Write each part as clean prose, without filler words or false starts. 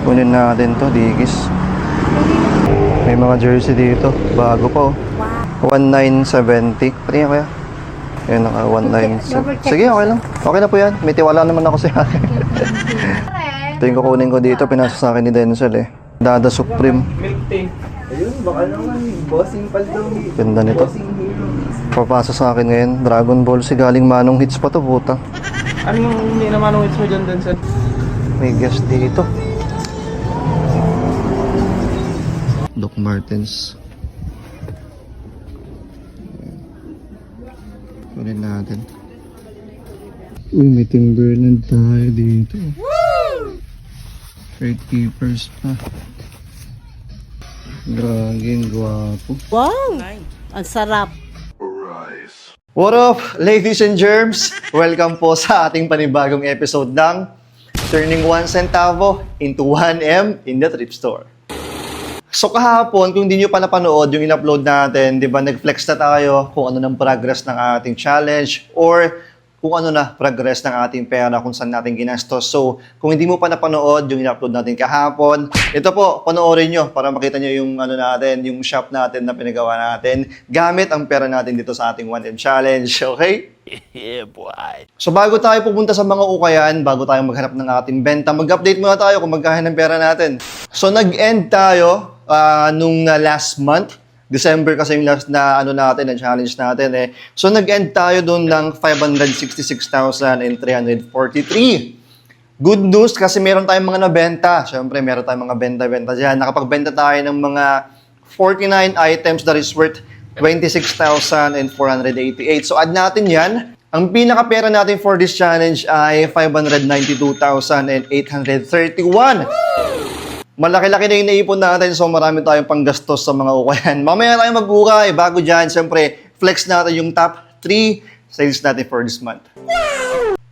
Kunin natin to, Dickies. May mga jersey dito. Bago pa oh. 1970. Patingin kaya? Ayun, naka 1970. Sige, okay lang. Okay na po yan. May tiwala naman ako sa akin. Ito yung kukunin ko dito. Pinasa sa akin ni Denzel eh. Dada Supreme. Milk tea. Ayun, baka naman. Bossing paldaw. Ganda nito. Papasa sa akin ngayon. Dragon Ball si galing Manong Hits pa to, puta. Ano yung hindi naman ang hits mo dyan, Denzel? May guest dito. Doc Martens. Kunin natin. Uy, may Timberland tayo dito. Shirt keepers pa. Graging gwapo. Wow! Ang sarap. What up, ladies and germs? Welcome po sa ating panibagong episode ng Turning 1 Centavo into 1M in the Thrift Store. So kahapon, kung hindi nyo pa napanood yung in-upload natin, di ba, nag-flex na tayo kung ano ng progress ng ating challenge or kung ano na progress ng ating pera kung saan natin ginastos. So, kung hindi mo pa napanood yung in-upload natin kahapon, ito po, panoorin nyo para makita nyo yung ano natin, yung shop natin na pinagawa natin gamit ang pera natin dito sa ating 1M challenge, okay? Yeah, boy. So, bago tayo pupunta sa mga ukayan, bago tayo maghanap ng ating benta, mag-update muna tayo kung magkano ng pera natin. So, nag-end tayo nung last month. December kasi yung last na ano natin, na challenge natin eh. So nag-end tayo doon ng 566,343. Good news kasi meron tayong mga nabenta. Siyempre meron tayong mga benta-benta dyan. Nakapagbenta tayo ng mga 49 items that is worth 26,488. So add natin yan. Ang pinaka-pera natin for this challenge ay 592,831. Malaki-laki na yung naipon natin, so marami tayong panggastos sa mga ukayan. Mamaya tayo mag-ukay. Bago dyan, siyempre, flex natin yung top 3 sales natin for this month.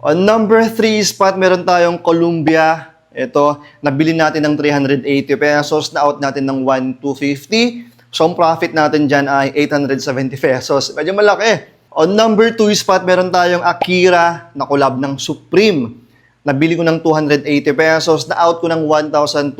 On number 3 spot, meron tayong Columbia. Ito, nabili natin ng 380 pesos, na-out natin ng 1,250. So, ang profit natin dyan ay 870 pesos. Medyo malaki. On number 2 spot, meron tayong Akira na collab ng Supreme. Nabili ko ng 280 pesos, na-out ko ng 1,250.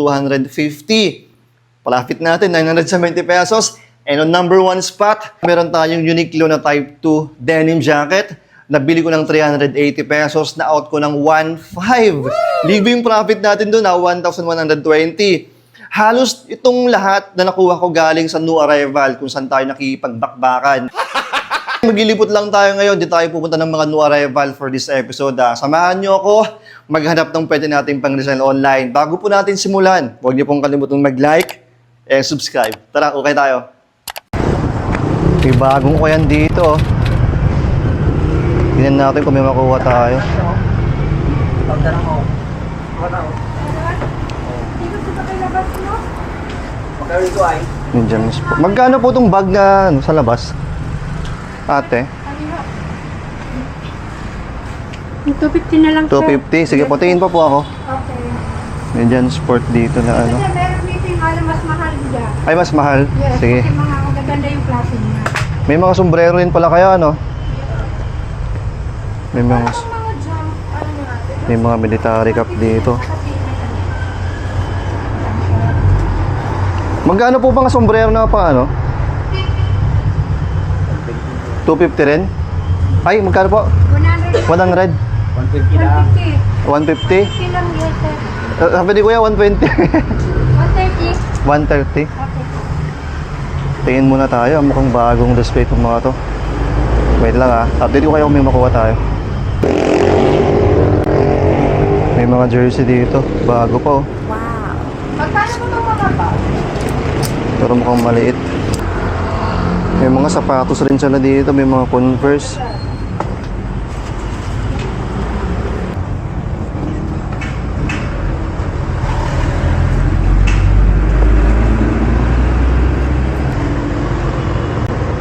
Profit natin, 970 pesos. And on number 1 spot, meron tayong Uniqlo na Type 2 denim jacket. Nabili ko ng 380 pesos, na-out ko ng 1,500. Libre yung profit natin doon, 1,120. Halos itong lahat na nakuha ko galing sa new arrival kung saan tayo nakipagbakbakan. Maglilipot lang tayo ngayon, di tayo pupunta ng mga new arrival for this episode. Samahan nyo ako maghanap ng pwede nating pang-resell online. Bago po natin simulan, huwag niyo pong kalimutang mag-like and subscribe. Tara, okay tayo. May bagong ukayan dito. Tingnan natin kung may makuha tayo. Magkano po itong bag na sa labas? Ate? 250 na lang, 250? Sige po, tingin pa po ako. Okay. May dyan sport dito na ano. Kasi meron dito yung mas mahal dyan. Ay, mas mahal? Yes, Sige. kasi mga magaganda yung klase niya. May mga sombrero rin pala kaya, ano? May mga, Mga jam, ano natin? may mga military cap dito. Magkano po ba nga sombrero na pa, ano? 250 rin? Ay, magkano po? 100. 100? 150 na. 150? 150 lang yes, sir. Sabi ni Kuya, 120. 130? 130. Okay. Tingin muna tayo. Mukhang bagong display itong mga to. Wait lang update ko kayo kung may makuha tayo. May mga jersey dito. Bago pa oh. Wow. Magkano po itong mga ba? Pero mukhang maliit. May mga sapatos rin sila dito. May mga Converse.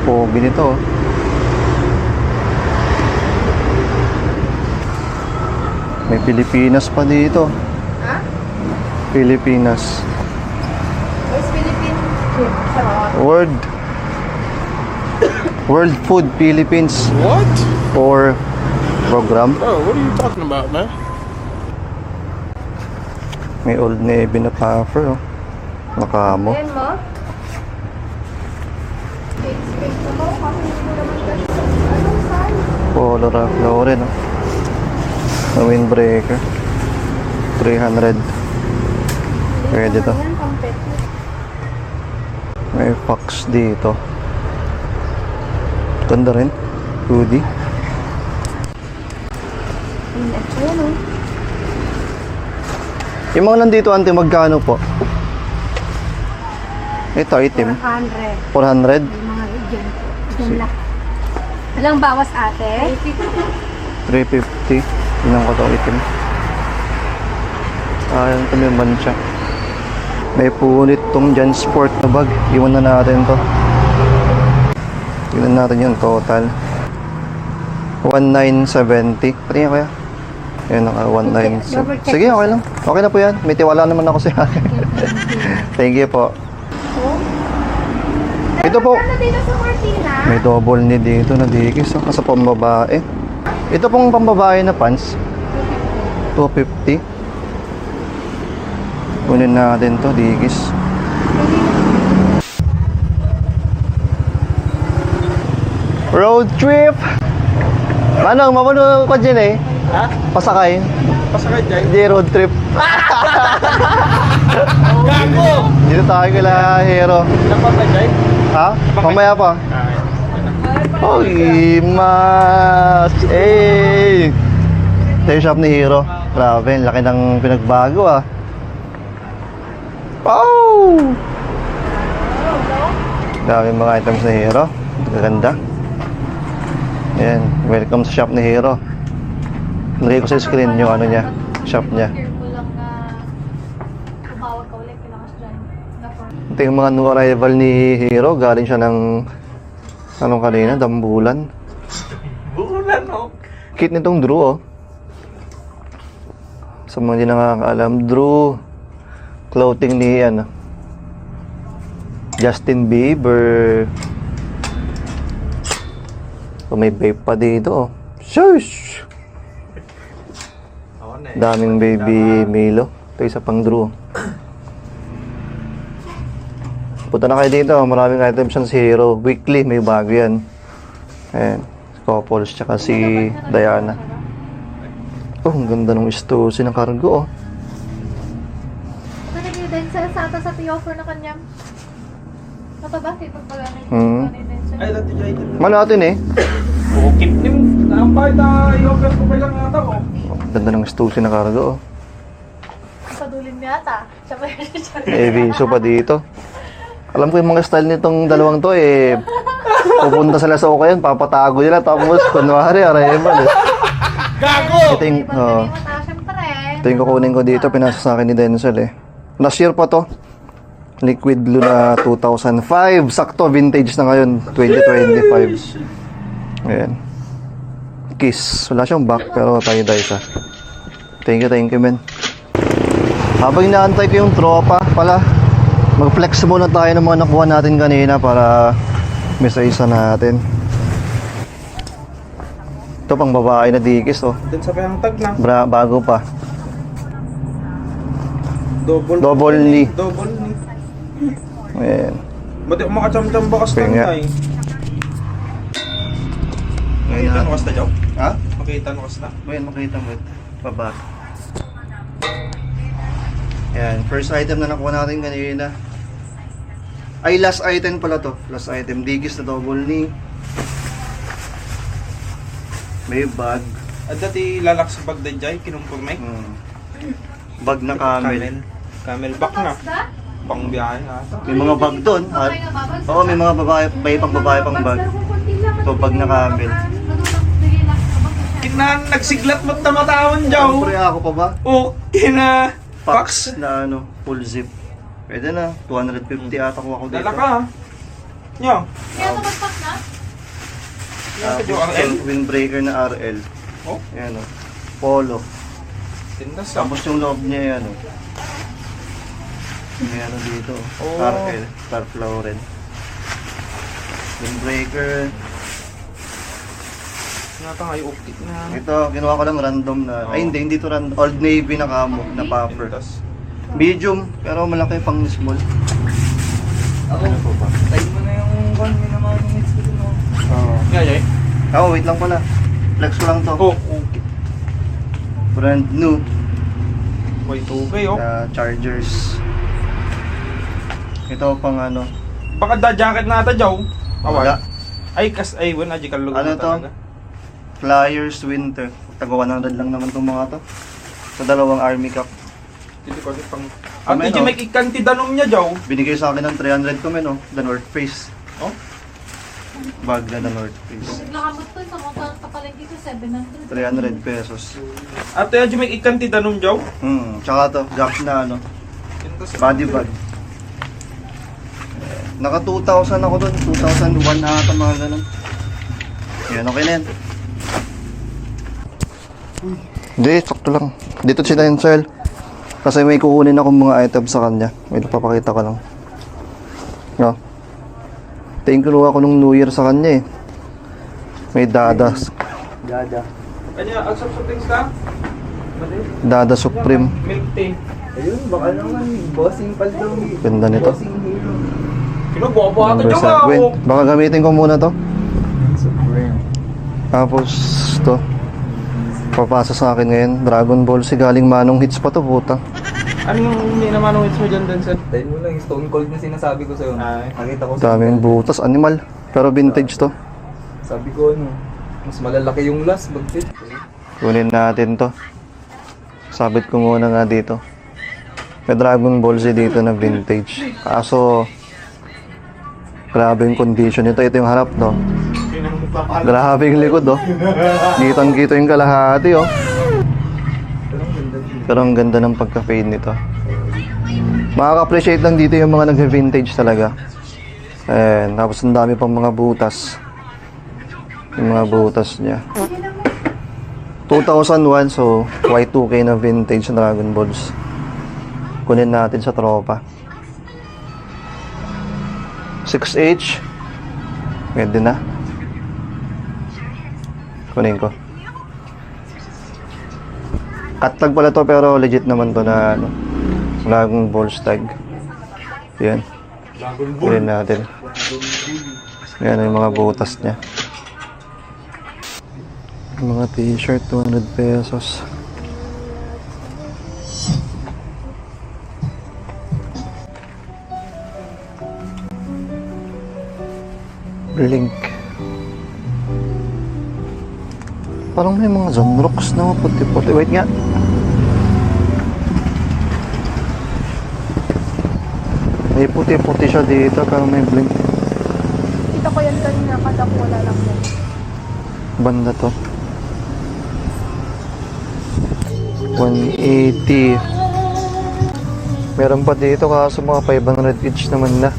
Pogi nito. May Pilipinas pa dito. Ha? Pilipinas. Where's Philippines? Sarap. World Food Philippines What? or program. Bro, what are you talking about, man? May Old Navy na puffer, oh. Nakamo. Ayan mo. Expect mo. Kasi hindi mo naman kasi. Anong size? Polo Ralph Lauren, oh. Na windbreaker. 300. Pwede to. Ayan, pampet. May Fox dito. Ganda rin. Hoodie. Ayan o. Yung mga nandito, ante, magkano po? Ito, item. 400. 400? Yung mga region. Diyan lang. Walang bawas ate. 350. Ilang ko to item. Ayan, ito may mancha. May punit tong Jan Sport na bag. Iwan na natin to. Tingnan natin yung total. 1970. Patingin kuya. Ayan, naka 1970. Sige, okay lang. Okay na po yan. May tiwala naman ako sa akin. Thank you po. Ito po. Ano dito sa Cortina? May double knee dito na dikis. Oh, sa pambabae. Ito pong pambabae na pants. 250. Kunin natin to, dikis. Road trip! Manong, mapuno ko dyan eh. Ha? Pasakay. Pasakay dyan. Hindi, road trip. Gago! Dito tayo kila Hero. Napasakay dyan? Ha? Mamaya pa. Hoy, mas! Hey! Ito yung shop ni Hero. Grabe, laki ng pinagbago ah. Wow! Dami mga items ni Hero. Gaganda. Ayan, welcome sa shop ni Hero. Nilagay ko sa screen yung ano niya, shop niya. Careful lang na tumawag ka ulit kailangan dyan. Ito yung mga new arrival ni Hero. Galing siya ng anong kanina, Dambulan. Bulan, no? Kit nitong Drew, oh. Sa mga hindi nakakaalam, Drew clothing ni ano, Justin Bieber. So, may vape pa dito, oh. Shush! Daming baby Milo. Ito isa pang Drew. Punta na kayo dito, maraming items yan si Hero. Weekly, may bago yan. Ayan, couples, tsaka si Diana. Oh, ang ganda ng Stussy ng cargo, oh. Ano din din sa sata sa offer na kanyang mataba kay pagpagaling Ay, dati dyan. Malatin eh. Keep ni mo. Naambay na i-offer ko pa lang ata ko. Ganda ng Stussy na cargo, oh. Padulin mo yata. Siya pa yun. May viso pa dito. Alam ko yung mga style nitong dalawang to eh. Pupunta sila sa Okayan, papatago nila. Tapos, kunwari, Areman eh. Gago! Ito yung, oh, ito yung kukunin ko dito. Pinasa sa akin ni Denzel eh. Last year pa to. Liquid blue na 2005. Sakto, vintage na ngayon. 2025. Ayan. Kiss. Wala siyang back pero tayo siya. Thank you, men. Habang inaantay ko yung tropa pala, mag-flex muna tayo ng mga nakuha natin kanina para misa-isa natin. Ito pang babae na dikis, oh. Doon sa kayang tag na. Bago pa. Double knee. Double knee. Ayan. Mati ko makacham-cham bakas Kaya nga. lang tayo. Makita mo kasta dyan? Ha? Makita mo kasta? Ayan, makita mo ito. Baba. Ayan, first item na nakuha natin kanina. Ay, last item pala to. Last item, digis na double knee. May bag. At dati lalak sa bag din dyan, kinumpurme. Bag na camel. Camel back na. Pang biyahe ata. May mga bag doon. Oo, may mga babae, may pang babae pang bag. Ito, bag na camel. Kitna, nagsiglat mo't tamatawan dyan. Siyempre ako pa ba? Okay na. Pax na ano, full zip. Pwede na, 250 ata ko ako dito. Dala ka. Nyo. Kaya naman pak na? RL? Windbreaker na RL. Oh, Ayan o. Polo. tindas ka. Tapos yung loob niya yan o. May ano dito. Oh. RL. Star Floren. Windbreaker. Nata nga yung optic na. Ito, ginawa ko lang random na. Ay hindi to random. Old Navy na camo, na puffer. Tindas. Medium, pero malaki pang small. Ako, tayo mo na yung one, may naman yung hits ko dun, oh. Oo. Ngayon, Wait lang pala. Flex ko lang to. okay. Brand new. May tubay, oh. Chargers. Ito pang ano. Baka da jacket na ata, Jow. Wala. Ay, wala, di kalugod Ano na to? talaga. Flyers Winter. Taga 100 lang naman itong mga to. Sa dalawang army cap. Dito ko pang... Ang Amen, medyo oh. may ikanti danom niya, Jow. Binigay sa akin ng 300 ko men, oh. The North Face. Oh? Bag na The North Face. Nakamot to, sa mga kapalengke ko, 700. 300 pesos. At medyo may ikanti danom, Jow. Tsaka to, Gap na ano. Body bag. Naka 2,000 ako doon. 2,001 na ata mga ganun. Yan, okay na yan. Hindi, sakto lang. Dito si Denzel. Kasi may kukunin akong mga items sa kanya. May papakita ko lang. No? Ito yung kinuha ko nung New Year sa kanya eh. May Dadas. Dada. Kanya, agsap-sap things ka? Dada Supreme. Milk tea. Ayun, baka naman, bossing paldo. Ganda nito. Bossing hero. Kinubobo ata, Number Jow. 7. Baka gamitin ko muna to. Supreme. Tapos to. Papasa sa akin ngayon. Dragon Ball Z. Galing Manong Hits pa to, puta. Ano yung hindi naman ang hits mo dyan, Denzel? Tayo mo lang, yung Stone Cold na sinasabi ko sa'yo. Ay. Nakita ko sa... Daming butas. Animal. Pero vintage to. Sabi ko ano, mas malalaki yung last mag-fit. Kunin natin to. Sabit ko muna nga dito. May Dragon Ball Z dito na vintage. Kaso, grabe yung condition nito. Ito yung harap, no? Grabe yung likod, oh. Kitang-kita yung kalahati, oh. Pero ang ganda ng pagka-fade nito. Makaka-appreciate lang dito yung mga nag-vintage talaga. Ayan, tapos ang dami pang mga butas. Yung mga butas niya. 2001, so Y2K na vintage Dragon Balls. Kunin natin sa tropa. 6H. Pwede na. Kunin ko. Cut tag pala to pero legit naman to na ano, Dragon Balls tag. Yan. Kunin natin. Yan yung mga butas niya. Mga t-shirt, 200 pesos. Blink. Parang may mga Zonrox na puti-puti. Wait nga. May puti-puti siya dito pero may blink. Kita ko yan kanina, kada ko wala lang yan. Banda to. 180. Meron pa dito kaso mga 500 each naman na.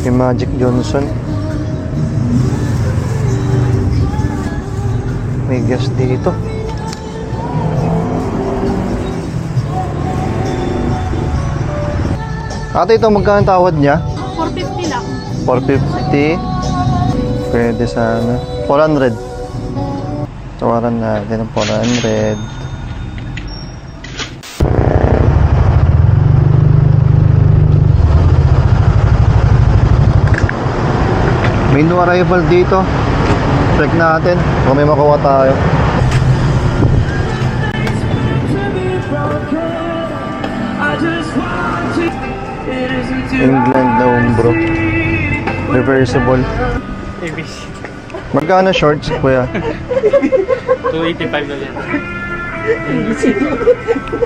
May Magic Johnson. May gas dito. Ate, ito magkano tawad niya? 450 lang. 450. Pwede sana. 400. Tawaran natin ng 400. May new arrival dito. Check natin kung may makuha tayo. England na umbro. Reversible. ABC. Magkano shorts, kuya? 285 na yan.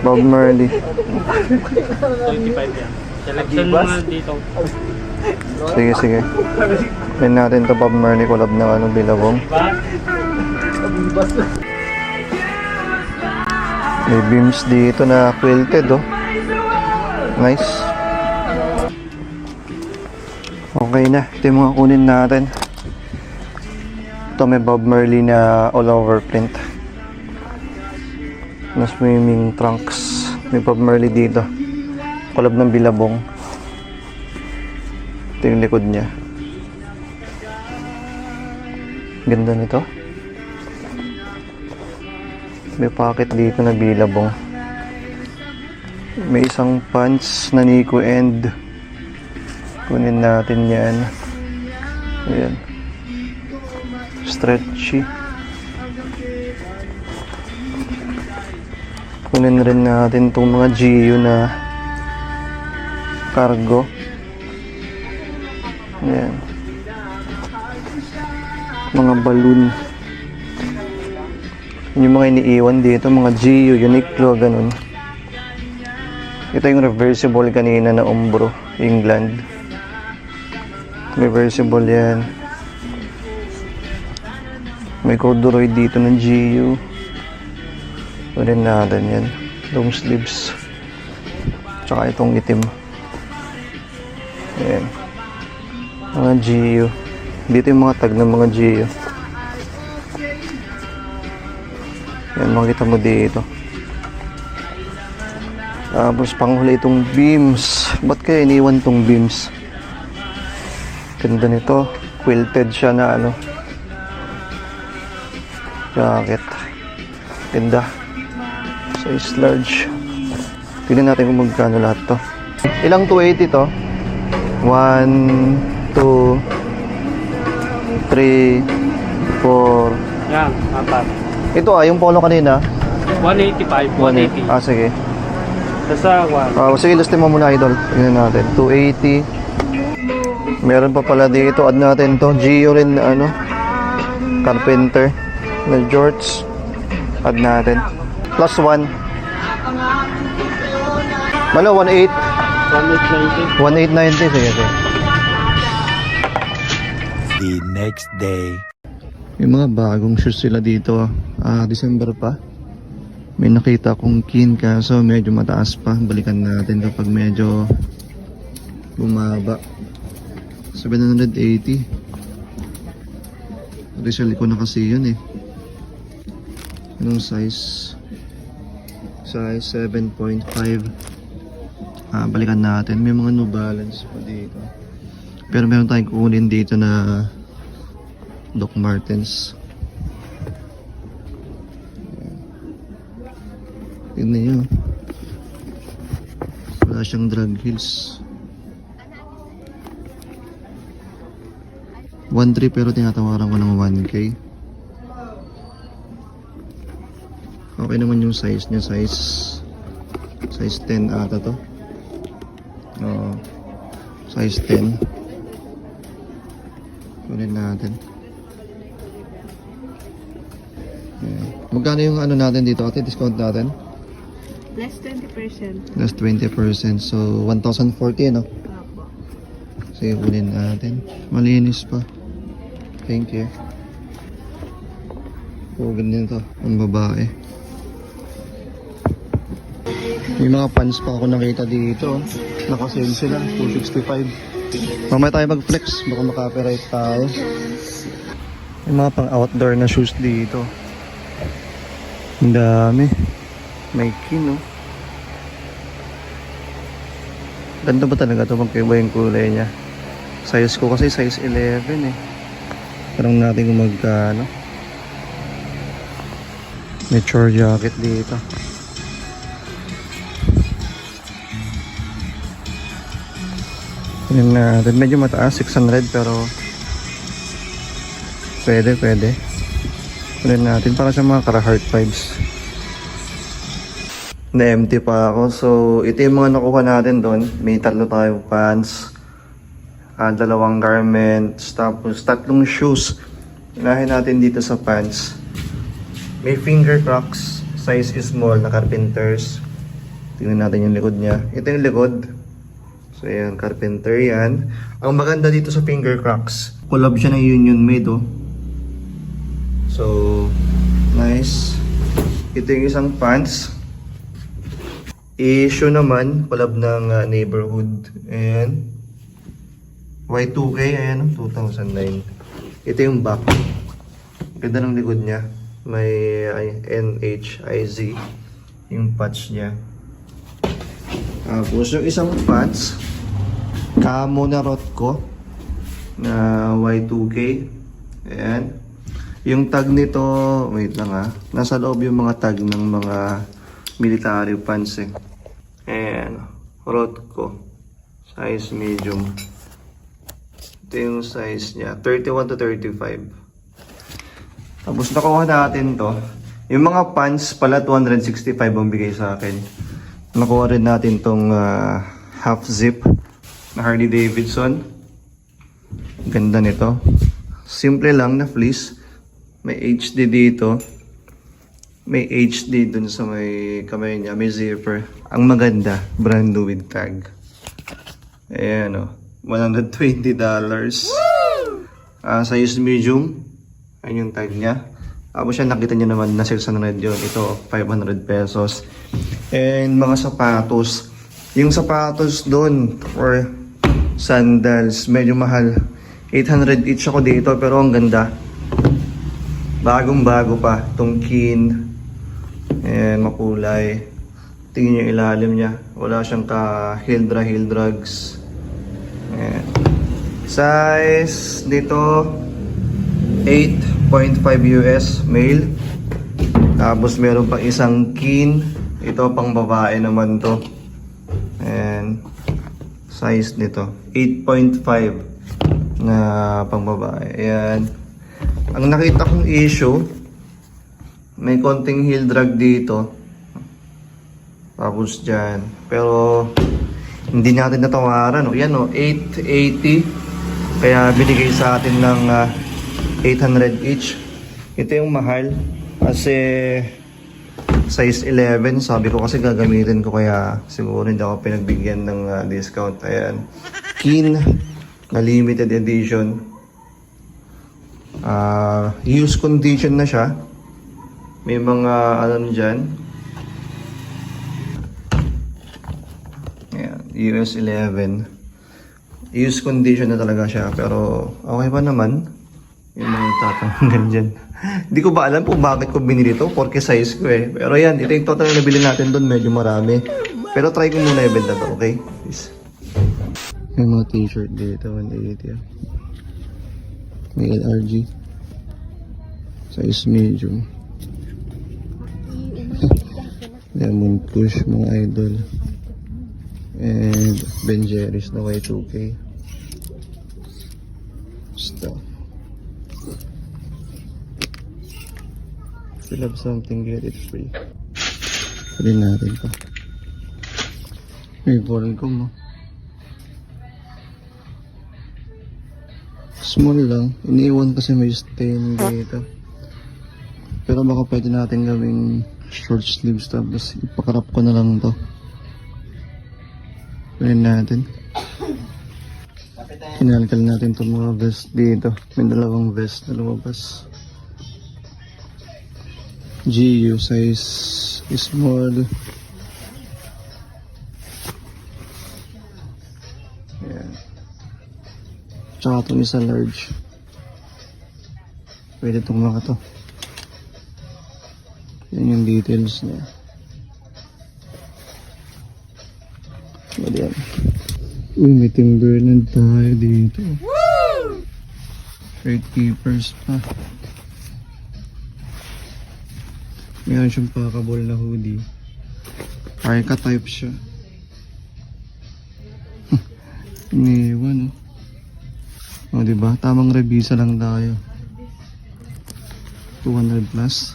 Bob Marley. 285 yan. Selection mo nga dito. Sige, sige. Yan natin to Bob Marley collab ng ano, Bilabong. Diba? May beams dito na quilted, oh. Nice. Okay na. Ito yung mga kunin natin. Ito may Bob Marley na all over print. Na swimming trunks. May Bob Marley dito. Collab ng Bilabong. Ito yung likod niya. Ganda nito. May pocket dito na bilabong. May isang pants na Nico End. Kunin natin yan. Ayan. Stretchy. Kunin rin natin itong mga Gio na cargo. Ayan. Mga balloon. Yung mga iniiwan dito, mga Gio, Uniqlo, ganun. Ito yung reversible kanina na Umbro, England. Reversible yan. May corduroy dito ng Gio. Kunin natin yan. Long sleeves. Tsaka itong itim. Ayan. Mga Gio. Dito yung mga tag ng mga Gio. Yan, makita mo dito. Tapos panghuli itong beams. Ba't kaya iniwan itong beams? Ganda nito. Quilted siya na ano. Jacket. Ganda. Size large. Tignan natin kung magkano lahat to. Ilang 280 to? 1, 2, 3, 4. Yan, apat. Ito yung polo kanina. 185, 180. Ah, sige. Basta 1. Sige, listin mo muna, idol. Tingnan natin. 280. Meron pa pala dito. Add natin to. Gio rin na ano. Carpenter. Na shorts. Add natin. Plus 1. Malo, 1.8. 1890. 1.890. Sige, sige. The next day. May mga bagong shoes sila dito. December pa. May nakita kong kin kaso medyo mataas pa. Balikan natin kapag medyo bumaba. 780. Resell ko na kasi yun eh. Anong size? Size 7.5. Balikan natin. May mga New Balance pa dito. Pero meron tayong kunin dito na Doc Martens. Tignan nyo. Wala siyang drag heels. 1.3 pero tinatawaran ko ng 1K. Okay naman yung size niya. Size 10 ata to. Oo. Size 10. Kunin natin. Ayan. Magkano yung ano natin dito ate? Discount natin? Less 20%. Less 20%. So, 1,040 no? Sige, kunin natin. Malinis pa. Thank you. Oh, ganyan to. Ang babae. May mga pants pa ako nakita dito. Nakasale sila. 265. Mamaya tayo mag-flex. Baka maka-copyright tayo. May mga pang-outdoor na shoes dito. Ang dami. May kin, no? Ganda ba talaga ito? Magkaiba yung kulay niya. Size ko kasi size 11 eh. Parang natin kung magkano. May chore jacket dito. Yun natin. Medyo mataas. 600 pero pwede. Kunin natin para sa mga Carhartt vibes. Na-empty pa ako. So, ito yung mga nakuha natin doon. May 3 tayong pants. 2 garments. Tapos 3 shoes. Unahin natin dito sa pants. May finger crocs. Size is small na carpenters. Tingnan natin yung likod niya. Ito yung likod. So, ayan. Carpenter yan. Ang maganda dito sa finger crocs. Collab siya ng Union Made, oh. So, nice. Ito yung isang pants. Issue naman, collab ng Neighborhood. Ayan. Y2K, ayan, 2009. Ito yung back. Ganda ng likod niya. May NHIZ. Yung patch niya. Tapos yung isang patch, camo na Rotko na Y2K. Ayan. Yung tag nito, wait lang ha. Nasa loob yung mga tag ng mga military pants eh. Ayan, Rothko. Size medium. Ito yung size niya, 31 to 35. Tapos nakuha natin to. Yung mga pants pala, 265 ang bigay sa akin. Nakuha rin natin tong half zip na Harley Davidson. Ganda nito. Simple lang na fleece. May HD dito. May HD dun sa may kamay niya. May zipper. Ang maganda, brand new with tag. Ayan o. $120. Size medium. Ayan yung tag niya. Tapos siya nakita niyo naman na 600 yun. Ito 500 pesos. And mga sapatos. Yung sapatos doon or sandals medyo mahal. 800 each ako dito pero ang ganda. Bagong bago pa. Tungkin. And makulay. Tingin yung ilalim niya. Wala siyang ka-Hildra Hildrugs. Ayan. Size dito 8.5 US male. Tapos meron pang isang kin. Ito pang babae naman to. And size nito 8.5 na pang babae. Ayan. Ang nakita kong issue, may konting heel drag dito. Tapos dyan. Pero hindi natin natawaran. O yan o, 880. Kaya binigay sa atin ng 800 each. Ito yung mahal. Kasi size 11. Sabi ko kasi gagamitin ko. Kaya siguro hindi ako pinagbigyan ng discount. Ayan. Kin na limited edition. Used condition na siya. May mga ano dyan. Ayan, US 11. Used condition na talaga siya. Pero okay pa naman. Yung mga tatanggal dyan. Hindi ko ba alam kung bakit ko binili ito. Porque size ko eh. Pero yan, ito yung total na nabili natin doon. Medyo marami. Pero try ko muna i-benta to, okay? Please. May mga t-shirt dito. 180. May LRG. Size medium. Lemon Kush, mga idol. And Ben Jerry's na Y2K. Stuff. If you love something, get it free. Pwede natin pa. May Volcom mo. Small lang. Iniiwan kasi may stain dito. Pero baka pwede natin gawing short sleeves tapos ipakarap ko na lang to. Pwede natin. Kinalkal natin itong mga vest dito. May dalawang vest na lumabas. GU size small. Ayan. Tsaka itong isa large. Pwede itong mga to. Yan yung details niya. Pwede yan. Uy, may Timberland tayo dito. Woo! Shirt keepers pa. Meron siyang packable na hoodie. Parka type siya. Iniwan oh. O diba? Tamang revisa lang tayo. 200 plus.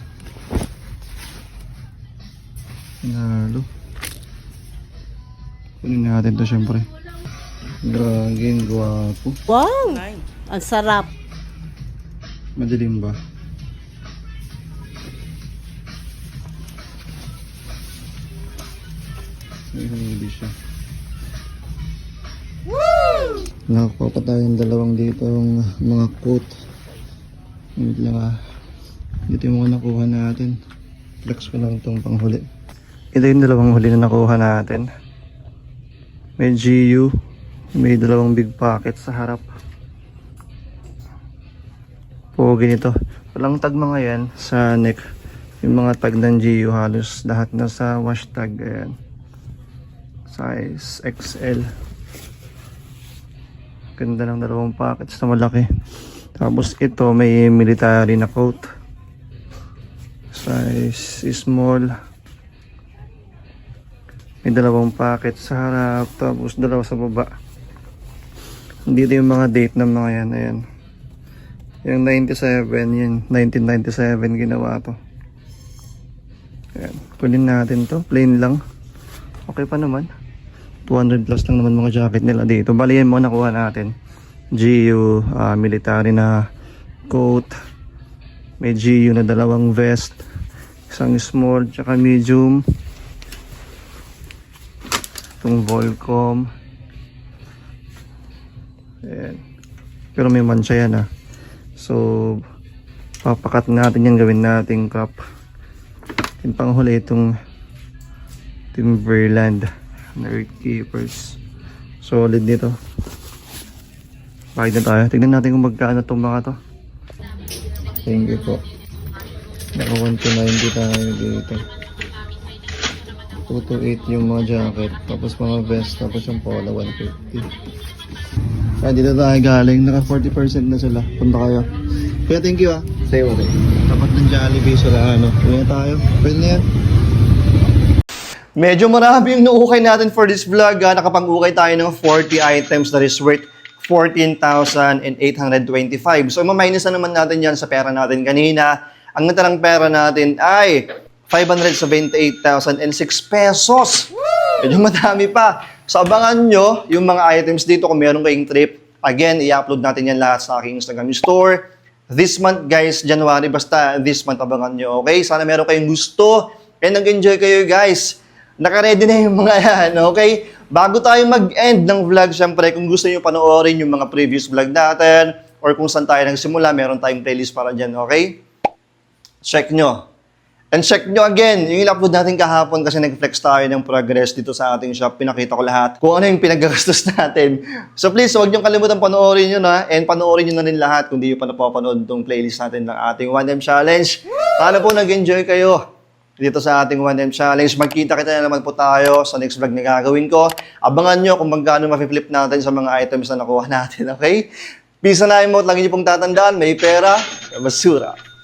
Nalo. Kunin natin to syempre. Graging guwapo. Wow! Ang sarap. Madilim ba? May hindi siya. Woo! Nakakuha pa tayong dalawang dito yung mga coat. Wait lang ah. Dito yung mga nakuha natin. Flex ko lang itong panghuli. Ito yung dalawang huli na nakuha natin. May GU. May dalawang big pocket sa harap. Pogi nito. Walang tag mga yan sa neck. Yung mga tag ng GU halos lahat na sa wash tag. Ayan. Size XL. Ganda ng dalawang pockets na malaki. Tapos ito may military na coat. Size small. May dalawang packet sa harap, tapos dalawa sa baba. Dito yung mga date ng mga yan. Ayan. Yung 97, yun. 1997 ginawa to. Ayan. Kunin natin to. Plain lang. Okay pa naman. 200 plus lang naman mga jacket nila dito. Bali yan mo nakuha natin. GU military na coat. May GU na dalawang vest. Isang small tsaka medium. Itong Volcom. Ayan. Pero may mancha yan So papakat natin yan, gawin nating cup. Yung panghuli itong Timberland na Earthkeepers. Solid nito. Bakit na tayo? Tignan natin kung magkano itong mga to. Thank you po. Naka 190 tayo dito. 228 yung mga jacket. Tapos mga vest. Tapos yung polo 150. Dito tayo galing. Naka 40% na sila. Punta kayo. Kaya thank you Say okay. Tapat ng Jollibee sila Uwi na tayo. Pwede na yan. Medyo marami yung naukay natin for this vlog. Nakapag-ukay tayo ng 40 items that is worth 14,825. So, maminus na naman natin yan sa pera natin kanina. Ang natarang pera natin ay 578,006 pesos. Medyo madami pa. So, abangan nyo yung mga items dito kung meron kayong trip. Again, i-upload natin yan lahat sa aking Instagram store. This month, guys, January, basta this month abangan nyo, okay? Sana meron kayong gusto and nag-enjoy kayo, guys. Naka-ready na yung mga yan, okay? Bago tayo mag-end ng vlog, syempre, kung gusto nyo panoorin yung mga previous vlog natin or kung saan tayo nagsimula, meron tayong playlist para dyan, okay? Check nyo. And check nyo again, yung in-upload natin kahapon kasi nag-flex tayo ng progress dito sa ating shop. Pinakita ko lahat kung ano yung pinaggagastos natin. So please, huwag nyo kalimutan panoorin yun and panoorin nyo na rin lahat kung di nyo pa napapanood itong playlist natin ng ating 1M Challenge. Sana po nag-enjoy kayo dito sa ating 1M Challenge. Magkita-kita na naman po tayo sa next vlog na gagawin ko. Abangan nyo kung magkano ma-flip natin sa mga items na nakuha natin, okay? Peace and emote. Lagi nyo pong tatandaan, may pera, basura.